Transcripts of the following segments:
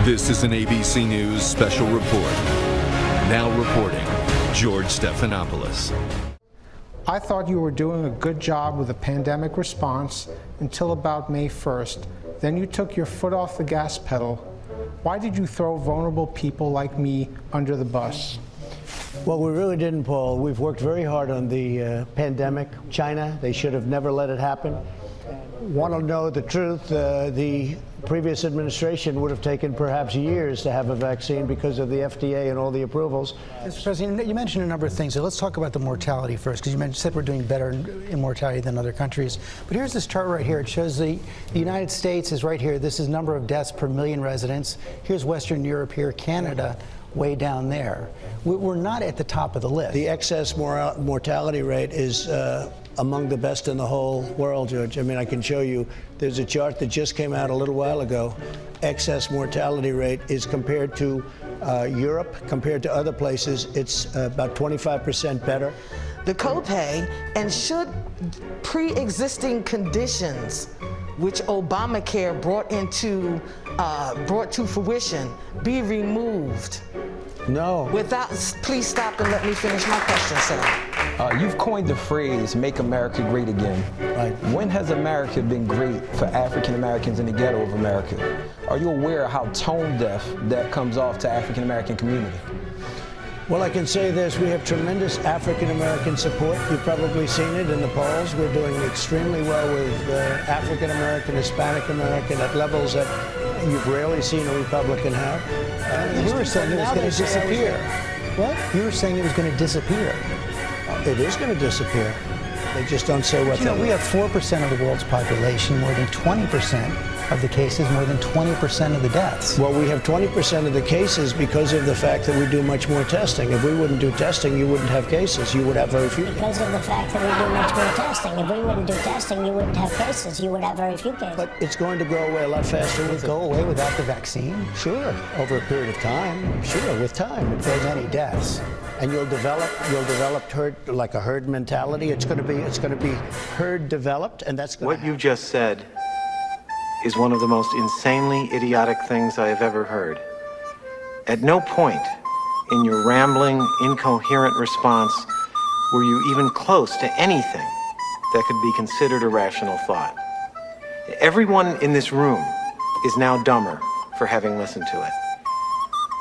This is an ABC News special report. Now reporting, George Stephanopoulos. I thought you were doing a good job with the pandemic response until about May 1st. Then you took your foot off the gas pedal. Why did you throw vulnerable people like me under the bus? Well, we really didn't, Paul. We've worked very hard on the pandemic. China, they should have never let it happen. Want to know the truth, the previous administration would have taken perhaps years to have a vaccine because of the FDA and all the approvals. Mr. President, you mentioned a number of things. So let's talk about the mortality first, because you said we're doing better in mortality than other countries. But here's this chart right here. It shows the United States is right here. This is number of deaths per million residents. Here's Western Europe here, Canada, way down there. We're not at the top of the list. The excess mortality rate is among the best in the whole world, George. I mean, I can show you. There's a chart that just came out a little while ago. Excess mortality rate is compared to Europe, compared to other places, it's about 25% better. The copay, and should pre-existing conditions which Obamacare brought to fruition be removed? No. Please stop and let me finish my question, sir. You've coined the phrase, make America great again. Right. When has America been great for African Americans in the ghetto of America? Are you aware of how tone deaf that comes off to African American community? Well, I can say this, we have tremendous African American support. You've probably seen it in the polls. We're doing extremely well with African American, Hispanic American at levels that you've rarely seen a Republican have. You were saying it was going to disappear. What? You were saying it was going to disappear. It is going to disappear. They just don't say what they we have 4% of the world's population, more than 20% of the cases, more than 20% of the deaths. Well, we have 20% of the cases because of the fact that we do much more testing. If we wouldn't do testing, you wouldn't have cases. You would have very few. Because of the fact that we do much more testing. If we wouldn't do testing, you wouldn't have cases. You would have very few cases. But it's going to go away a lot faster. Will it go away without the vaccine? Sure, over a period of time. Sure, with time. If there's any deaths. And you'll develop herd, like a herd mentality. It's going to be herd developed, and that's going to What you just said is one of the most insanely idiotic things I have ever heard. At no point in your rambling, incoherent response were you even close to anything that could be considered a rational thought. Everyone in this room is now dumber for having listened to it.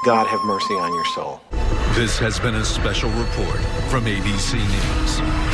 God have mercy on your soul. This has been a special report from ABC News.